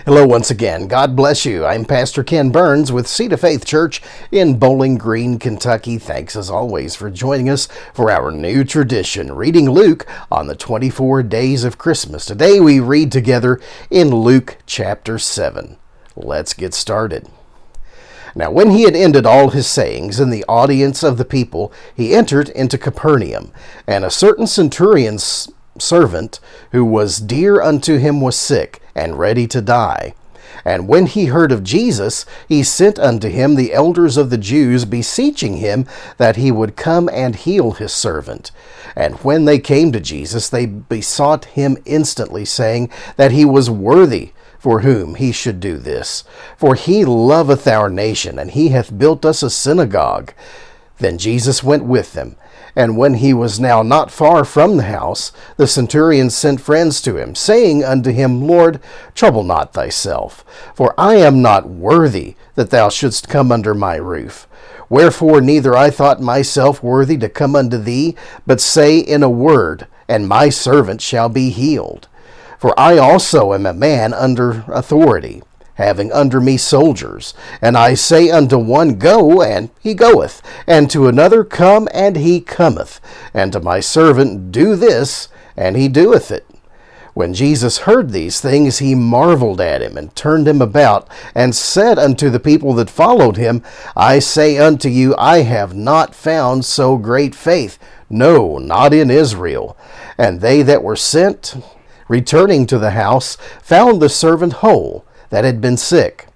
Hello once again. God bless you. I'm Pastor Ken Burns with Seed of Faith Church in Bowling Green, Kentucky. Thanks as always for joining us for our new tradition, reading Luke on the 24 days of Christmas. Today we read together in Luke chapter 7. Let's get started. Now when he had ended all his sayings in the audience of the people, he entered into Capernaum, and a certain centurion's servant who was dear unto him was sick and ready to die. And when he heard of Jesus, he sent unto him the elders of the Jews, beseeching him that he would come and heal his servant. And when they came to Jesus, they besought him instantly, saying that he was worthy for whom he should do this. For he loveth our nation, and he hath built us a synagogue. Then Jesus went with them. And when he was now not far from the house, the centurion sent friends to him, saying unto him, Lord, trouble not thyself, for I am not worthy that thou shouldst come under my roof. Wherefore neither I thought myself worthy to come unto thee, but say in a word, and my servant shall be healed. For I also am a man under authority, having under me soldiers. And I say unto one, Go, and he goeth, and to another, Come, and he cometh, and to my servant, Do this, and he doeth it. When Jesus heard these things, he marveled at him, and turned him about, and said unto the people that followed him, I say unto you, I have not found so great faith, no, not in Israel. And they that were sent, returning to the house, found the servant whole, that had been sick.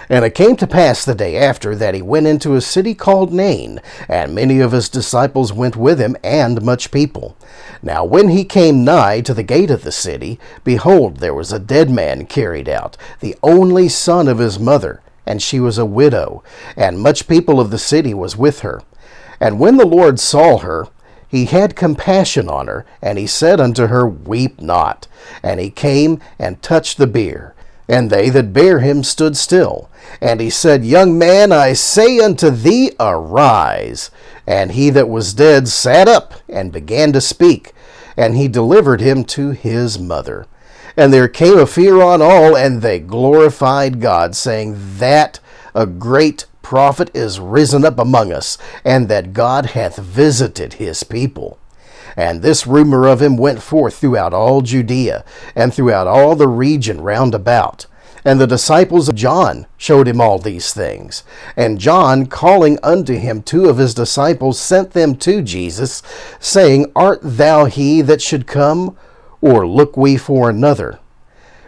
And it came to pass the day after that he went into a city called Nain, and many of his disciples went with him, and much people. Now when he came nigh to the gate of the city, behold, there was a dead man carried out, the only son of his mother, and she was a widow, and much people of the city was with her. And when the Lord saw her, he had compassion on her, and he said unto her, Weep not. And he came and touched the bier. And they that bare him stood still. And he said, Young man, I say unto thee, arise. And he that was dead sat up, and began to speak. And he delivered him to his mother. And there came a fear on all, and they glorified God, saying that a great prophet is risen up among us, and that God hath visited his people. And this rumor of him went forth throughout all Judea, and throughout all the region round about. And the disciples of John showed him all these things. And John, calling unto him 2 of his disciples, sent them to Jesus, saying, Art thou he that should come, or look we for another?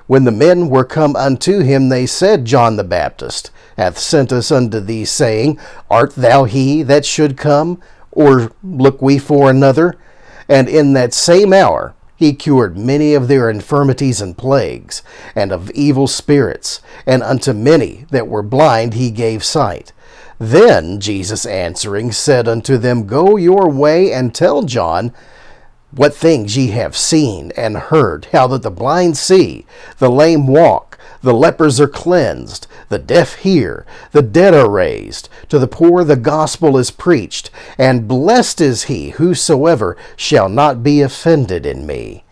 When the men were come unto him, they said, John the Baptist hath sent us unto thee, saying, Art thou he that should come, or look we for another? And in that same hour he cured many of their infirmities and plagues, and of evil spirits, and unto many that were blind he gave sight. Then Jesus answering said unto them, Go your way, and tell John what things ye have seen and heard, how that the blind see, the lame walk, the lepers are cleansed, the deaf hear, the dead are raised, to the poor the gospel is preached, and blessed is he whosoever shall not be offended in me.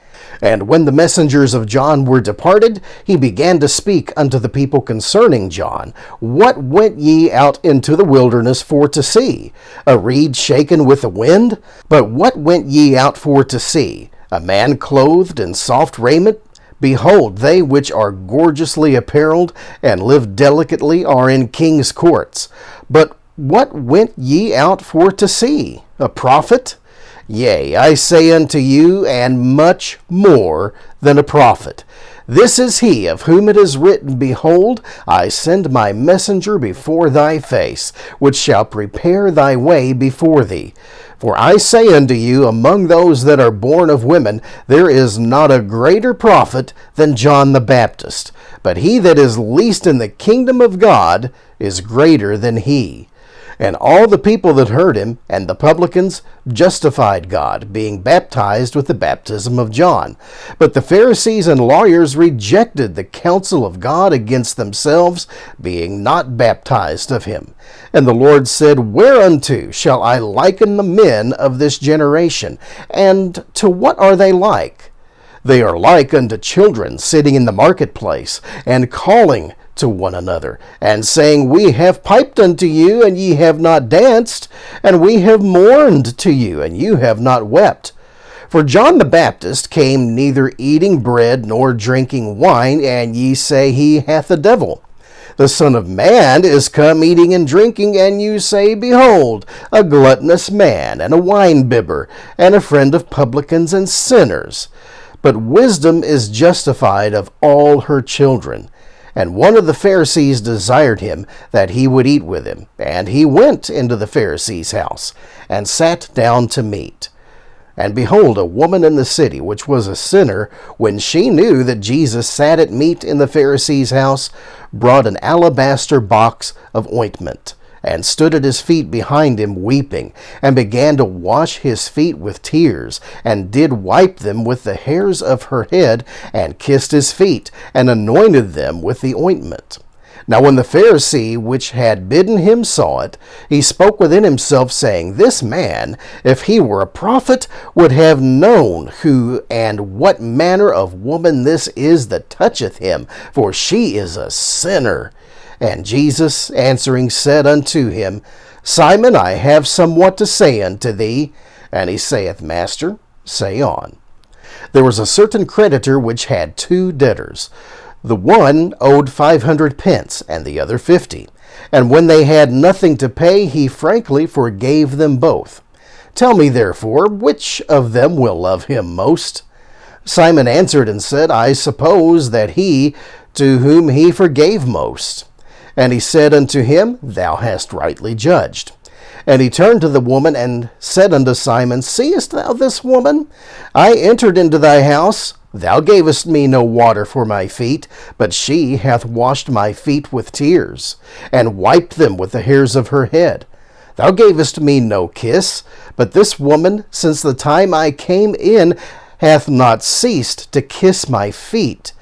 And when the messengers of John were departed, he began to speak unto the people concerning John. What went ye out into the wilderness for to see? A reed shaken with the wind? But what went ye out for to see? A man clothed in soft raiment? Behold, they which are gorgeously apparelled and live delicately are in king's courts. But what went ye out for to see? A prophet? Yea, I say unto you, and much more than a prophet. This is he of whom it is written, Behold, I send my messenger before thy face, which shall prepare thy way before thee. For I say unto you, among those that are born of women, there is not a greater prophet than John the Baptist. But he that is least in the kingdom of God is greater than he. And all the people that heard him, and the publicans, justified God, being baptized with the baptism of John. But the Pharisees and lawyers rejected the counsel of God against themselves, being not baptized of him. And the Lord said, Whereunto shall I liken the men of this generation? And to what are they like? They are like unto children sitting in the marketplace, and calling to one another, and saying, We have piped unto you, and ye have not danced, and we have mourned to you, and you have not wept. For John the Baptist came neither eating bread nor drinking wine, and ye say he hath a devil. The Son of Man is come eating and drinking, and you say, Behold, a gluttonous man, and a winebibber, and a friend of publicans and sinners. But wisdom is justified of all her children. And one of the Pharisees desired him that he would eat with him. And he went into the Pharisee's house, and sat down to meat. And behold, a woman in the city, which was a sinner, when she knew that Jesus sat at meat in the Pharisee's house, brought an alabaster box of ointment, and stood at his feet behind him weeping, and began to wash his feet with tears, and did wipe them with the hairs of her head, and kissed his feet, and anointed them with the ointment. Now when the Pharisee which had bidden him saw it, he spoke within himself, saying, This man, if he were a prophet, would have known who and what manner of woman this is that toucheth him, for she is a sinner. And Jesus answering said unto him, Simon, I have somewhat to say unto thee. And he saith, Master, say on. There was a certain creditor which had 2 debtors. The one owed 500 pence, and the other 50. And when they had nothing to pay, he frankly forgave them both. Tell me therefore, which of them will love him most? Simon answered and said, I suppose that he to whom he forgave most. And he said unto him, Thou hast rightly judged. And he turned to the woman and said unto Simon, Seest thou this woman? I entered into thy house. Thou gavest me no water for my feet, but she hath washed my feet with tears, and wiped them with the hairs of her head. Thou gavest me no kiss, but this woman, since the time I came in, hath not ceased to kiss my feet.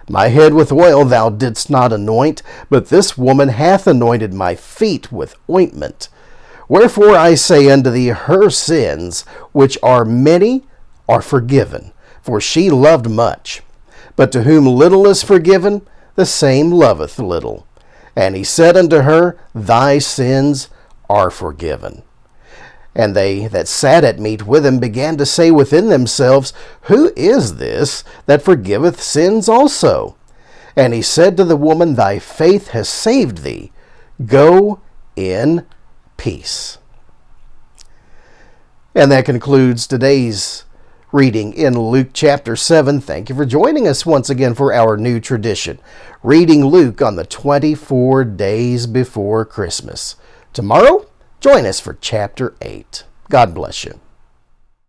My head with oil thou didst not anoint, but this woman hath anointed my feet with ointment. Wherefore I say unto thee, her sins, which are many, are forgiven, for she loved much. But to whom little is forgiven, the same loveth little. And he said unto her, Thy sins are forgiven. And they that sat at meat with him began to say within themselves, Who is this that forgiveth sins also? And he said to the woman, Thy faith has saved thee. Go in peace. And that concludes today's reading in Luke chapter 7. Thank you for joining us once again for our new tradition, reading Luke on the 24 days before Christmas. Tomorrow, join us for chapter 8. God bless you.